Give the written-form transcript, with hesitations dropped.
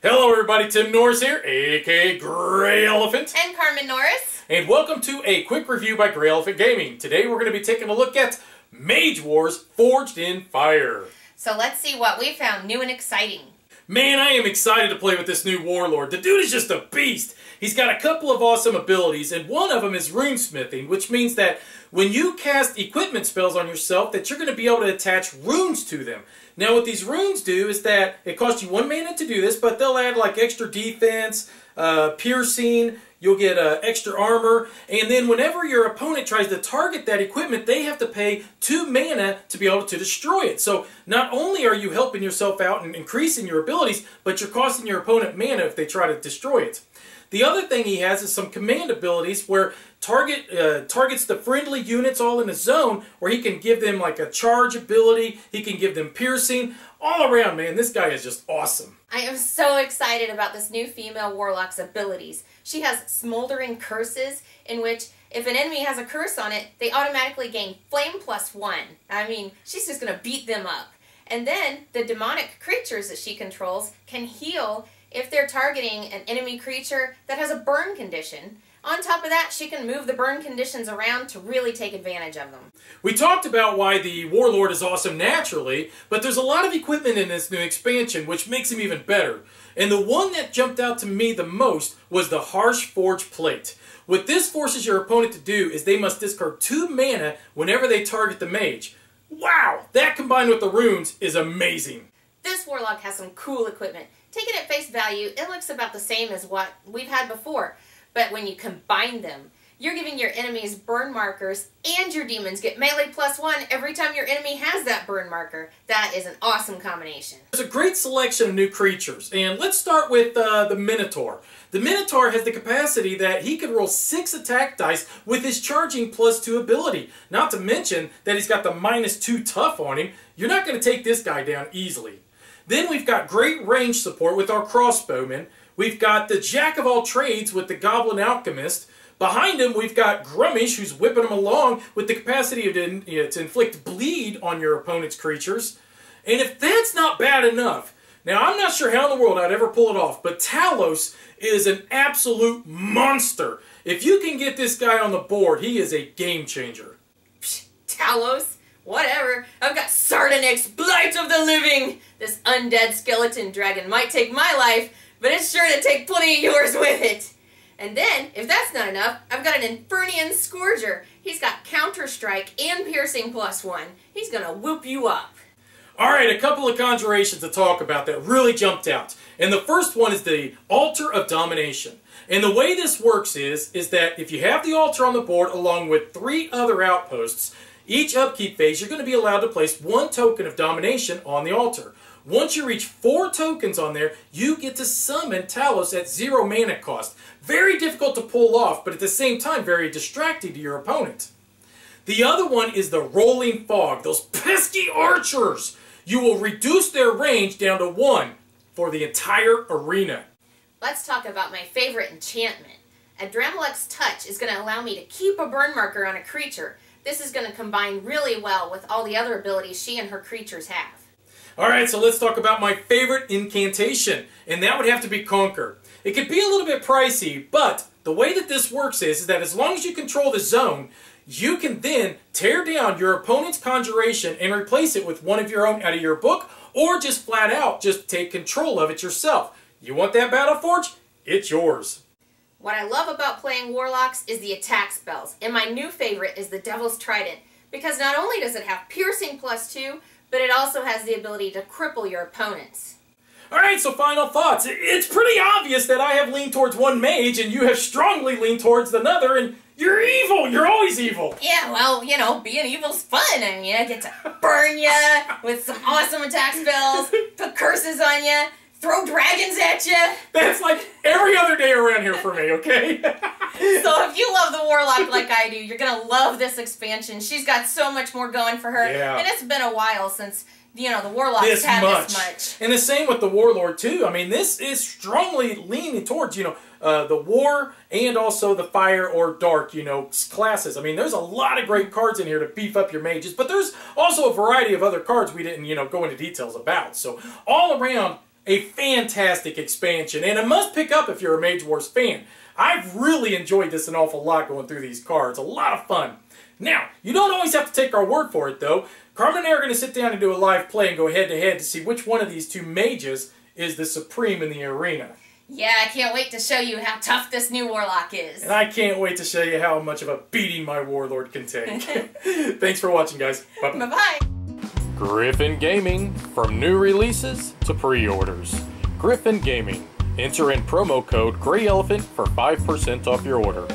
Hello everybody, Tim Norris here, aka GreyElephant. And Carmen Norris. And welcome to a quick review by GreyElephant Gaming. Today we're going to be taking a look at Mage Wars Forged in Fire. So let's see what we found new and exciting. Man, I am excited to play with this new warlord. The dude is just a beast. He's got a couple of awesome abilities, and one of them is runesmithing, which means that when you cast equipment spells on yourself, that you're going to be able to attach runes to them. Now, what these runes do is that it costs you 1 mana to do this, but they'll add like extra defense, piercing, you'll get extra armor, and then whenever your opponent tries to target that equipment, they have to pay 2 mana to be able to destroy it. So not only are you helping yourself out and increasing your abilities, but you're costing your opponent mana if they try to destroy it. The other thing he has is some command abilities where targets the friendly units all in a zone, where he can give them like a charge ability, he can give them piercing. All around, man, this guy is just awesome. I am so excited about this new female warlock's abilities. She has Smoldering Curses, in which if an enemy has a curse on it, they automatically gain Flame +1. I mean, she's just going to beat them up. And then the demonic creatures that she controls can heal if they're targeting an enemy creature that has a burn condition. On top of that, she can move the burn conditions around to really take advantage of them. We talked about why the Warlord is awesome naturally, but there's a lot of equipment in this new expansion which makes him even better. And the one that jumped out to me the most was the Harsh Forge Plate. What this forces your opponent to do is they must discard 2 mana whenever they target the mage. Wow! That combined with the runes is amazing. This warlock has some cool equipment. Taken at face value, it looks about the same as what we've had before. But when you combine them, you're giving your enemies burn markers, and your demons get melee +1 every time your enemy has that burn marker. That is an awesome combination. There's a great selection of new creatures, and let's start with the Minotaur. The Minotaur has the capacity that he can roll 6 attack dice with his charging +2 ability. Not to mention that he's got the -2 tough on him. You're not going to take this guy down easily. Then we've got great range support with our crossbowmen. We've got the Jack of all trades with the Goblin Alchemist. Behind him, we've got Grummish, who's whipping him along with the capacity to inflict bleed on your opponent's creatures. And if that's not bad enough, now I'm not sure how in the world I'd ever pull it off, but Talos is an absolute monster. If you can get this guy on the board, he is a game changer. Psh, Talos? Whatever. I've got Sardonyx, Blight of the Living. This undead skeleton dragon might take my life, but it's sure to take plenty of yours with it. And then, if that's not enough, I've got an Infernian Scourger. He's got Counter Strike and Piercing +1. He's gonna whoop you up. Alright, a couple of conjurations to talk about that really jumped out. And the first one is the Altar of Domination. And the way this works is that if you have the altar on the board along with 3 other outposts, each upkeep phase you're going to be allowed to place 1 token of domination on the altar. Once you reach 4 tokens on there, you get to summon Talos at 0 mana cost. Very difficult to pull off, but at the same time very distracting to your opponent. The other one is the Rolling Fog, those pesky archers. You will reduce their range down to 1 for the entire arena. Let's talk about my favorite enchantment. Adrenalec's Touch is going to allow me to keep a burn marker on a creature. This is going to combine really well with all the other abilities she and her creatures have. Alright, so let's talk about my favorite incantation, and that would have to be Conquer. It could be a little bit pricey, but the way that this works is that as long as you control the zone, you can then tear down your opponent's conjuration and replace it with one of your own out of your book, or just flat out just take control of it yourself. You want that Battleforge? It's yours. What I love about playing Warlocks is the attack spells, and my new favorite is the Devil's Trident, because not only does it have Piercing +2, but it also has the ability to cripple your opponents. Alright, so final thoughts. It's pretty obvious that I have leaned towards one mage, and you have strongly leaned towards another, and you're evil! You're always evil! Yeah, well, you know, being evil's fun. I mean, I get to burn ya with some awesome attack spells, put curses on ya, throw dragons at you. That's like every other day around here for me, okay? So if you love the Warlock like I do, you're going to love this expansion. She's got so much more going for her. Yeah. And it's been a while since, you know, the Warlocks had this much. And the same with the Warlord, too. I mean, this is strongly leaning towards, the War and also the Fire or Dark, classes. I mean, there's a lot of great cards in here to beef up your mages, but there's also a variety of other cards we didn't, go into details about. So all around, a fantastic expansion, and a must pick up if you're a Mage Wars fan. I've really enjoyed this an awful lot going through these cards. A lot of fun. Now, you don't always have to take our word for it, though. Carmen and I are going to sit down and do a live play and go head-to-head to see which one of these two mages is the supreme in the arena. Yeah, I can't wait to show you how tough this new Warlock is. And I can't wait to show you how much of a beating my Warlord can take. Thanks for watching, guys. Bye-bye. Bye-bye. Griffin Gaming. From new releases to pre-orders. Griffin Gaming. Enter in promo code GreyElephant for 5% off your order.